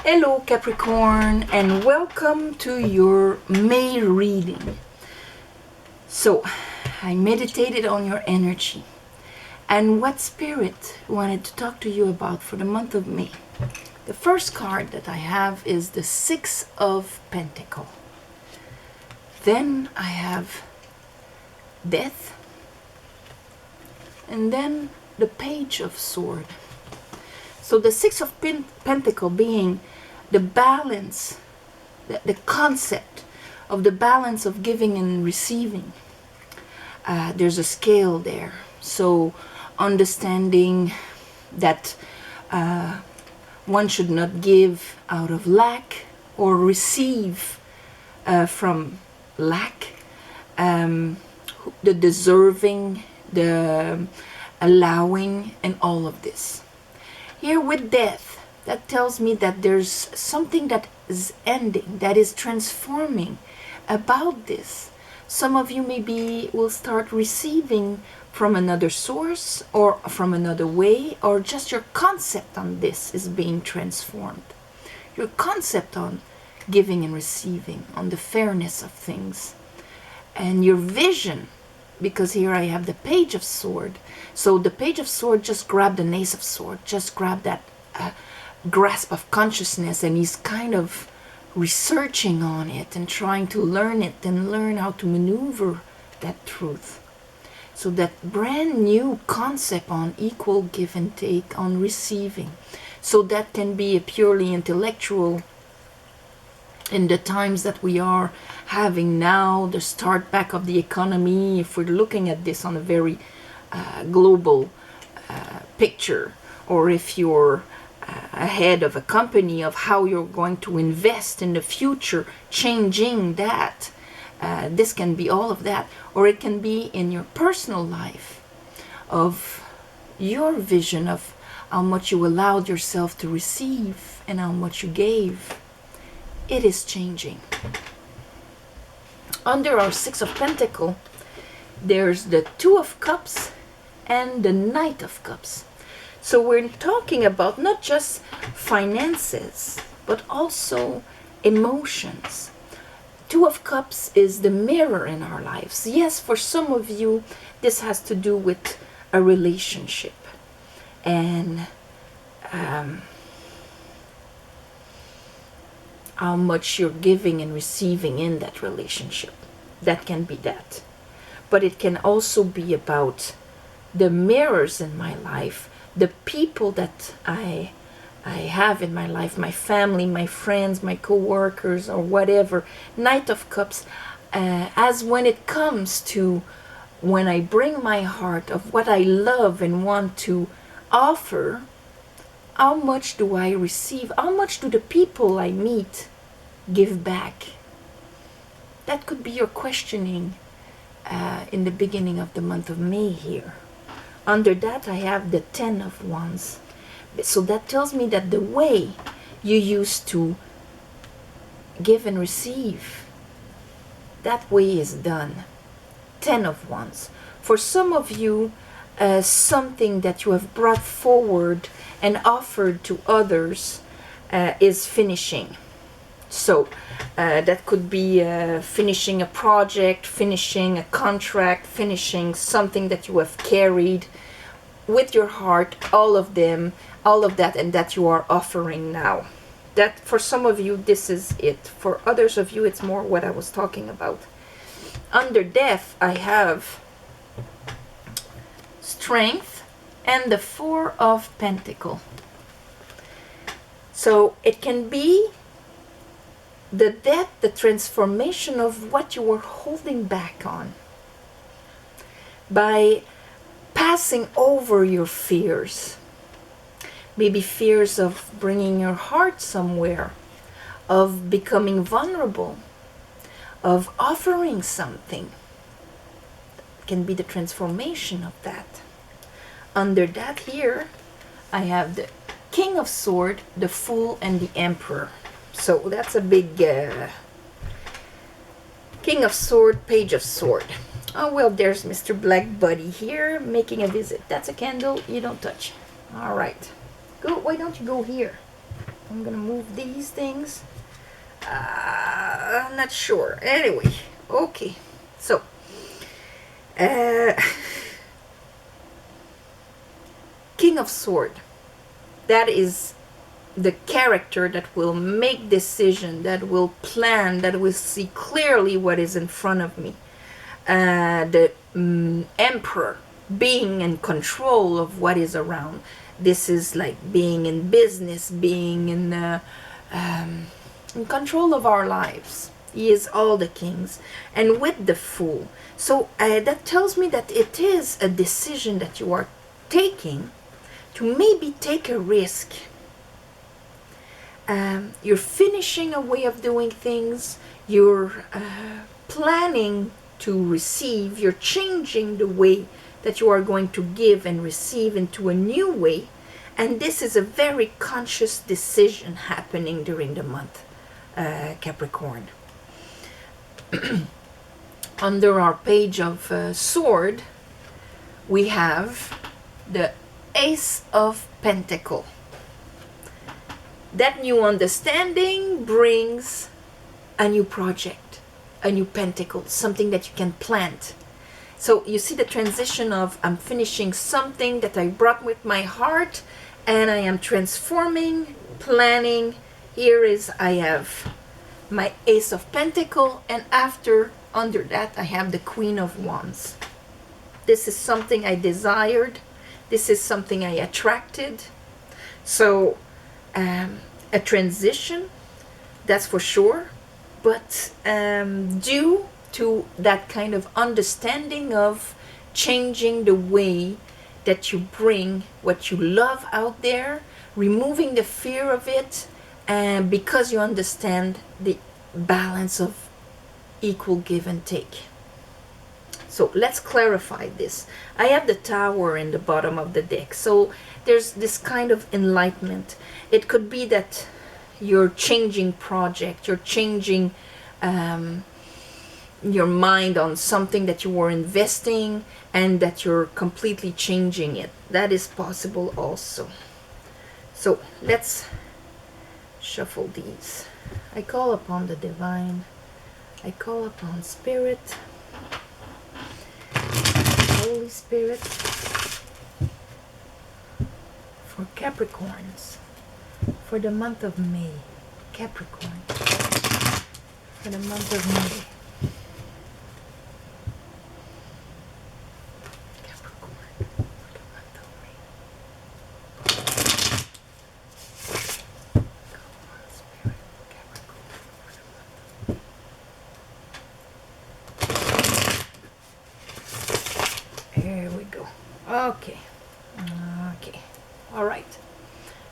Hello Capricorn, and welcome to your May reading. So, I meditated on your energy and what Spirit wanted to talk to you about for the month of May. The first card that I have is the Six of Pentacles. Then I have Death, and then the Page of Swords. So the Six of Pentacles being the balance, the concept of the balance of giving and receiving. There's a scale there. So understanding that one should not give out of lack or receive from lack. The deserving, the allowing, and all of this. Here with Death, that tells me that there's something that is ending, that is transforming about this. Some of you maybe will start receiving from another source or from another way, or just your concept on this is being transformed. Your concept on giving and receiving, on the fairness of things, and your vision. Because here I have the Page of Swords. So the Page of Swords just grabbed the Ace of Swords, just grabbed that grasp of consciousness, and he's kind of researching on it and trying to learn it and learn how to maneuver that truth. So that brand new concept on equal give and take, on receiving. So that can be a purely intellectual in the times that we are having now, the start back of the economy, if we're looking at this on a very global picture, or if you're ahead of a company of how you're going to invest in the future, changing that. This can be all of that, or it can be in your personal life of your vision of how much you allowed yourself to receive and how much you gave. It is changing. Under our Six of Pentacles, there's the Two of Cups and the Knight of Cups. So we're talking about not just finances, but also emotions. Two of Cups is the mirror in our lives. Yes, for some of you, this has to do with a relationship. And how much you're giving and receiving in that relationship. That can be that. But it can also be about the mirrors in my life, the people that I have in my life, my family, my friends, my co-workers, or whatever. Knight of Cups, as when it comes to when I bring my heart of what I love and want to offer, how much do I receive? How much do the people I meet give back? That could be your questioning in the beginning of the month of May here. Under that, I have the Ten of Wands. So that tells me that the way you used to give and receive, that way is done. Ten of Wands. For some of you, something that you have brought forward and offered to others is finishing. So that could be finishing a project, finishing a contract, finishing something that you have carried with your heart, all of them, all of that, and that you are offering now. That for some of you, this is it. For others of you, it's more what I was talking about. Under Death, I have Strength and the Four of Pentacles. So it can be the death, the transformation of what you were holding back on. By passing over your fears. Maybe fears of bringing your heart somewhere, of becoming vulnerable, of offering something. It can be the transformation of that. Under that here, I have the King of Swords, the Fool, and the Emperor. So that's a big King of Swords, Page of Swords. Oh, well, there's Mr. Black Buddy here making a visit. That's a candle you don't touch. All right. Go. Why don't you go here? I'm gonna move these things. I'm not sure. Anyway, okay. So, King of Sword. That is the character that will make decision, that will plan, that will see clearly what is in front of me. The Emperor, being in control of what is around. This is like being in business, being in control of our lives. He is all the kings. And with the Fool. So that tells me that it is a decision that you are taking to maybe take a risk. You're finishing a way of doing things. You're planning to receive. You're changing the way that you are going to give and receive into a new way. And this is a very conscious decision happening during the month, Capricorn. Under our page of sword, we have the Ace of Pentacles. That new understanding brings a new project, a new pentacle, something that you can plant. So you see the transition of I'm finishing something that I brought with my heart and I am transforming, planning. Here is, I have my Ace of Pentacles, and under that I have the Queen of Wands. This is something I desired. This is something I attracted. So a transition, that's for sure. But due to that kind of understanding of changing the way that you bring what you love out there, removing the fear of it, and because you understand the balance of equal give and take. So let's clarify this. I have the Tower in the bottom of the deck. So there's this kind of enlightenment. It could be that you're changing project, you're changing your mind on something that you were investing and that you're completely changing it. That is possible also. So let's shuffle these. I call upon the divine. I call upon Spirit, Holy Spirit, for Capricorns, for the month of May. Capricorn, for the month of May. Capricorn, for the month of May. Come on, Spirit, Capricorn, for the month of May. Here we go. Okay. Okay. All right.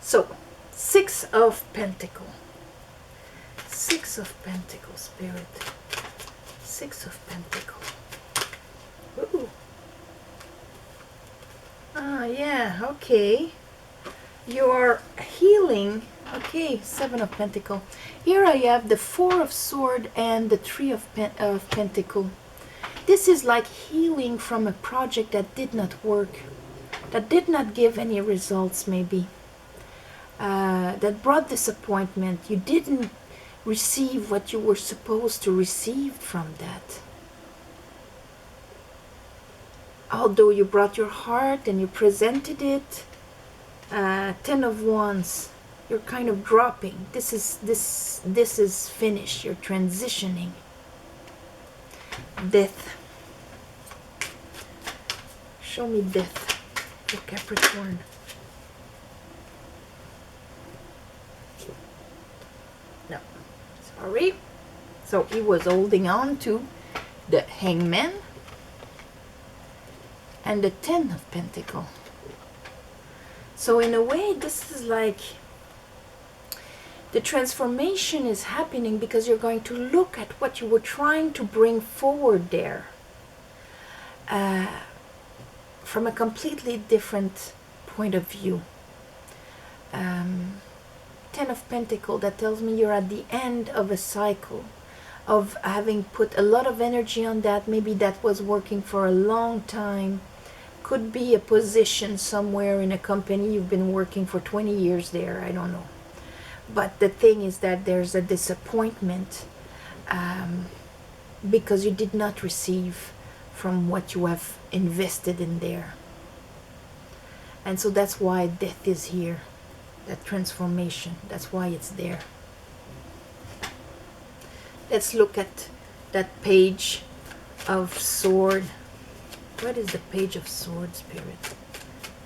So, Six of Pentacles. Six of Pentacles, Spirit. Six of Pentacles. Ooh. Ah, yeah. Okay. You're healing. Okay, Seven of Pentacles. Here I have the Four of Swords and the Three of Pentacles. This is like healing from a project that did not work, that did not give any results maybe, that brought disappointment. You didn't receive what you were supposed to receive from that. Although you brought your heart and you presented it, Ten of Wands, you're kind of dropping. This is finished. You're transitioning. Death. Show me death for Capricorn. No, sorry. So he was holding on to the Hangman and the Ten of Pentacles. So in a way, this is like the transformation is happening because you're going to look at what you were trying to bring forward there from a completely different point of view. Ten of Pentacles, that tells me you're at the end of a cycle of having put a lot of energy on that. Maybe that was working for a long time. Could be a position somewhere in a company you've been working for 20 years there, I don't know. But the thing is that there's a disappointment because you did not receive from what you have invested in there. And so that's why death is here, that transformation. That's why it's there. Let's look at that page of sword. What is the page of sword, Spirit?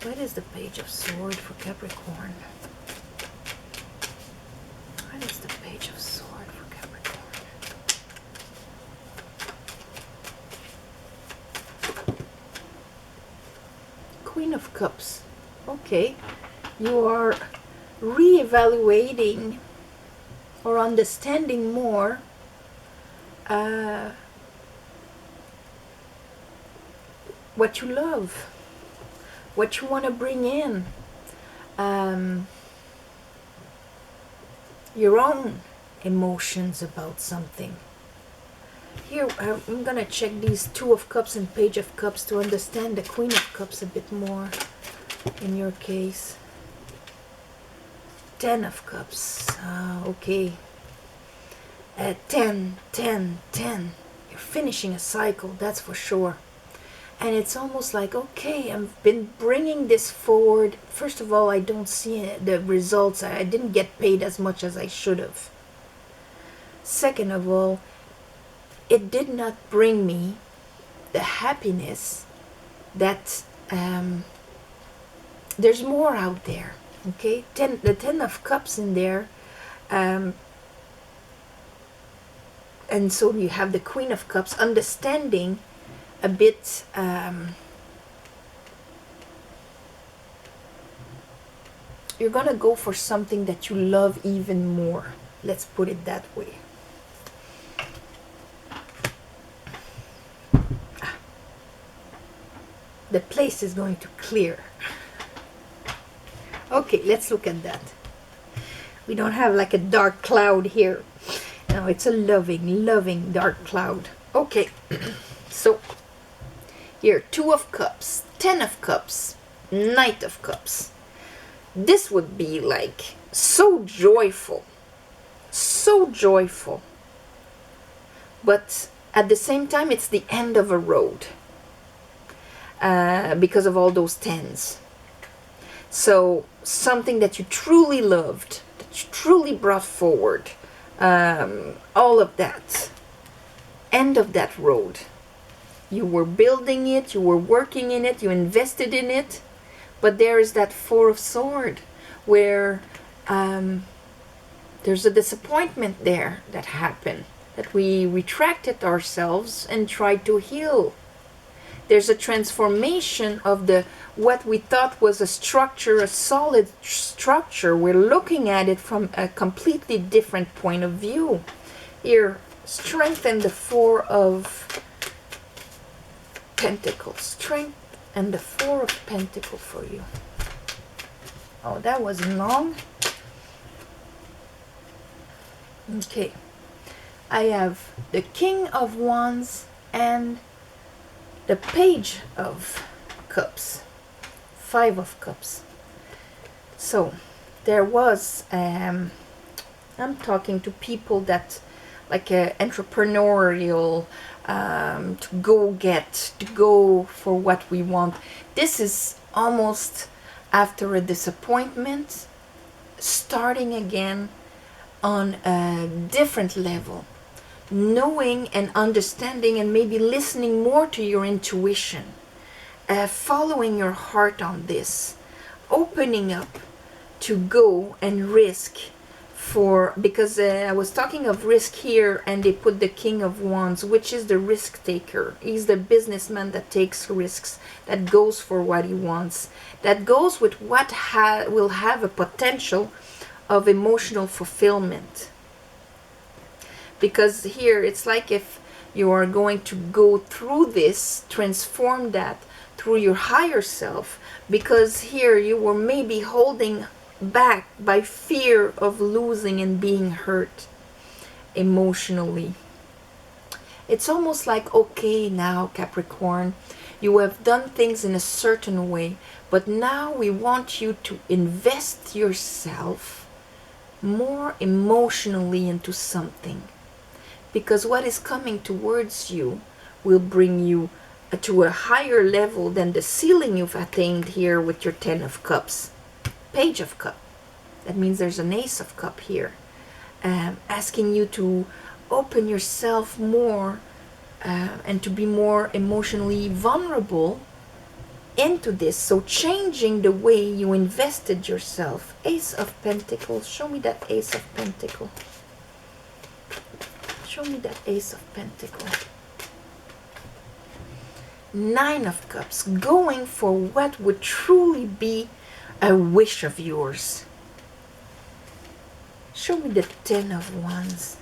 What is the page of sword for Capricorn? What is the page of sword for Capricorn? Queen of Cups. Okay. You are re-evaluating or understanding more what you love, what you want to bring in, your own emotions about something. Here, I'm gonna check these Two of Cups and Page of Cups to understand the Queen of Cups a bit more in your case. 10 of Cups. Okay. 10, 10, 10. You're finishing a cycle, that's for sure. And it's almost like, okay, I've been bringing this forward. First of all, I don't see the results. I didn't get paid as much as I should have. Second of all, it did not bring me the happiness that there's more out there. Okay, the 10 of Cups in there. And so you have the Queen of Cups, understanding a bit you're gonna go for something that you love even more. Let's put it that way. The place is going to clear. Okay, let's look at that. We don't have like a dark cloud here. No, it's a loving, loving dark cloud. Okay, so here, 2 of Cups, 10 of Cups, Knight of Cups. This would be like so joyful. So joyful. But at the same time, it's the end of a road. Because of all those 10s. So something that you truly loved, that you truly brought forward, all of that. End of that road. You were building it, you were working in it, you invested in it, but there is that 4 of Swords where there's a disappointment there that happened, that we retracted ourselves and tried to heal. There's a transformation of what we thought was a structure, a solid structure. We're looking at it from a completely different point of view. Here, strengthen the 4 of Pentacles. Strength and the 4 of Pentacles for you. Oh, that wasn't long. Okay. I have the King of Wands and the Page of Cups. 5 of Cups. So, there was, I'm talking to people that, like entrepreneurial, to go for what we want. This is almost after a disappointment, starting again on a different level, knowing and understanding and maybe listening more to your intuition, following your heart on this, opening up to go and risk. Because I was talking of risk here, and they put the King of Wands, which is the risk taker. He's the businessman that takes risks, that goes for what he wants, that goes with what will have a potential of emotional fulfillment. Because here it's like if you are going to go through this, transform that through your higher self, because here you were maybe holding back by fear of losing and being hurt emotionally. It's almost like, okay, now Capricorn, you have done things in a certain way, but now we want you to invest yourself more emotionally into something, because what is coming towards you will bring you to a higher level than the ceiling you've attained here with your 10 of cups. Page of cup. That means there's an ace of cup here, asking you to open yourself more and to be more emotionally vulnerable into this. So changing the way you invested yourself. Ace of Pentacles. Show me that Ace of Pentacles. Show me that Ace of Pentacles. Nine of Cups. Going for what would truly be a wish of yours. Show me the 10 of Wands.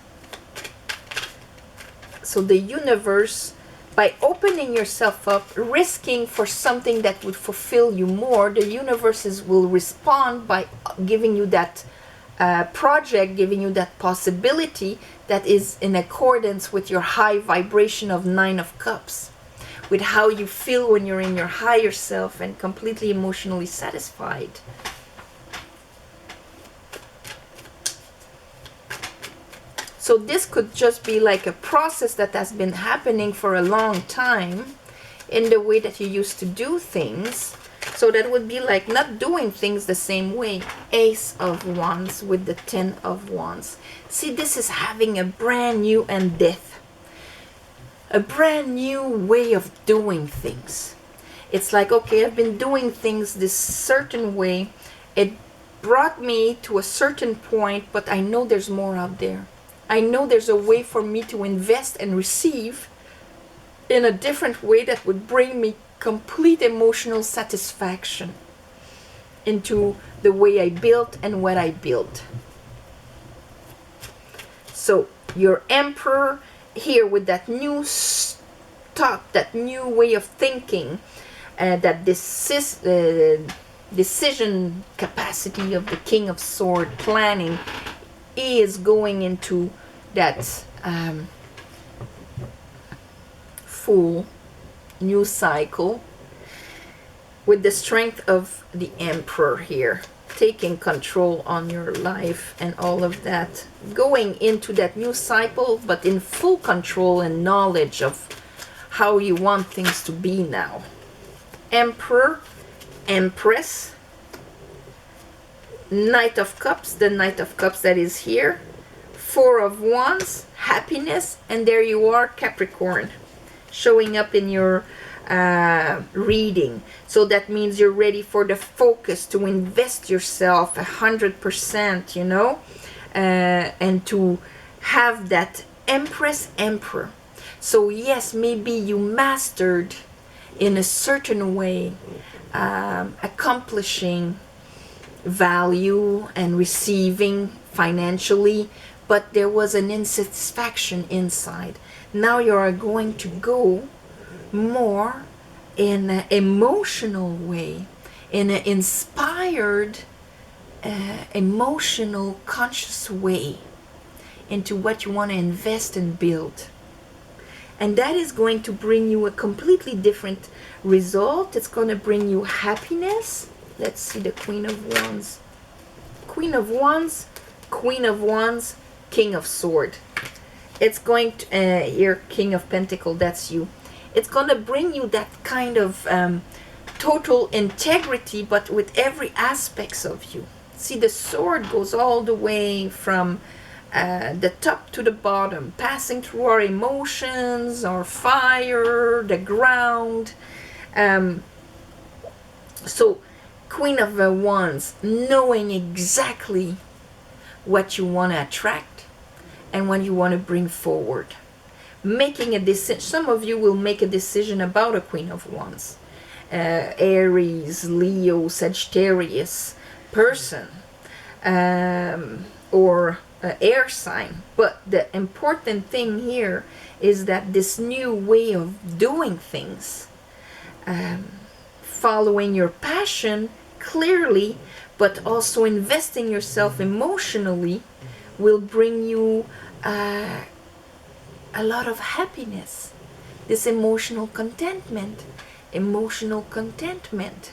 So the universe, by opening yourself up, risking for something that would fulfill you more, the universes will respond by giving you that project, giving you that possibility that is in accordance with your high vibration of 9 of Cups, with how you feel when you're in your higher self and completely emotionally satisfied. So this could just be like a process that has been happening for a long time in the way that you used to do things. So that would be like not doing things the same way. Ace of Wands with the 10 of Wands. See, this is having a brand new and death. A brand new way of doing things. It's like, okay, I've been doing things this certain way. It brought me to a certain point, but I know there's more out there. I know there's a way for me to invest and receive in a different way that would bring me complete emotional satisfaction into the way I built and what I built. So your Emperor here with that new thought, that new way of thinking, that decision capacity of the King of Swords, planning, is going into that full new cycle with the strength of the Emperor here, taking control on your life and all of that, going into that new cycle, but in full control and knowledge of how you want things to be now. Emperor, Empress, Knight of Cups, the Knight of Cups that is here, Four of Wands, happiness, and there you are, Capricorn, showing up in your reading. So that means you're ready for the focus to invest yourself 100%, you know, and to have that Empress, Emperor. So yes, maybe you mastered in a certain way accomplishing value and receiving financially, but there was an insatisfaction inside. Now you are going to go more in an emotional way, in an inspired, emotional, conscious way into what you want to invest and build. And that is going to bring you a completely different result. It's going to bring you happiness. Let's see the Queen of Wands. Queen of Wands, Queen of Wands, King of Swords. It's going to, here, King of Pentacles, that's you. It's going to bring you that kind of total integrity, but with every aspects of you. See, the sword goes all the way from the top to the bottom, passing through our emotions, our fire, the ground. So, Queen of Wands, knowing exactly what you want to attract and what you want to bring forward. Making a decision. Some of you will make a decision about a Queen of Wands. Aries, Leo, Sagittarius person, or air sign. But the important thing here is that this new way of doing things, following your passion clearly, but also investing yourself emotionally, will bring you a lot of happiness. This emotional contentment. Emotional contentment.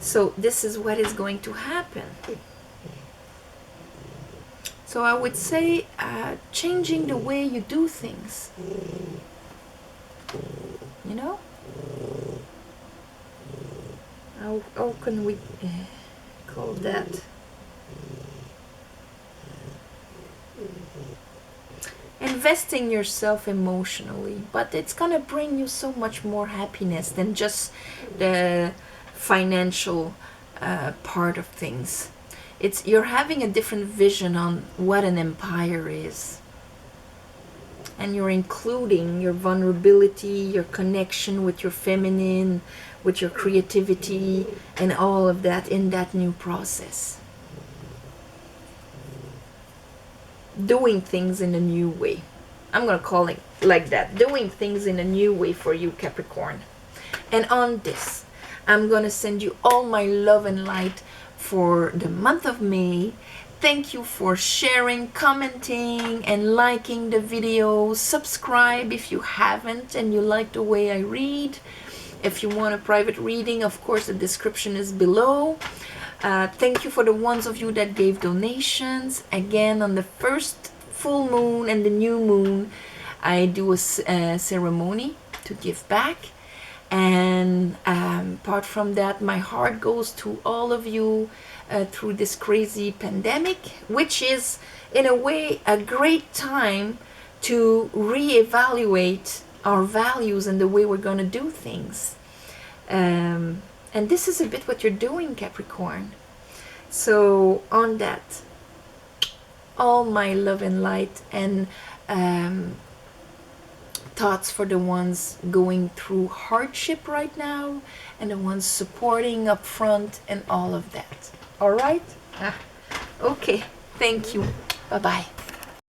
So this is what is going to happen. So I would say changing the way you do things. You know? How can we call that? Investing yourself emotionally, but it's gonna bring you so much more happiness than just the financial part of things. You're having a different vision on what an empire is, and you're including your vulnerability, your connection with your feminine, with your creativity, and all of that in that new process. Doing things in a new way. I'm gonna call it like that. Doing things in a new way for you, Capricorn. And on this, I'm gonna send you all my love and light for the month of May. Thank you for sharing, commenting, and liking the video. Subscribe if you haven't and you like the way I read. If you want a private reading, of course, the description is below. Thank you for the ones of you that gave donations. Again, on the first full moon and the new moon, I do a ceremony to give back. And apart from that, my heart goes to all of you through this crazy pandemic, which is in a way a great time to reevaluate our values and the way we're going to do things. And this is a bit what you're doing, Capricorn. So on that, all my love and light and thoughts for the ones going through hardship right now and the ones supporting up front and all of that. All right? Okay. Thank you. Bye-bye.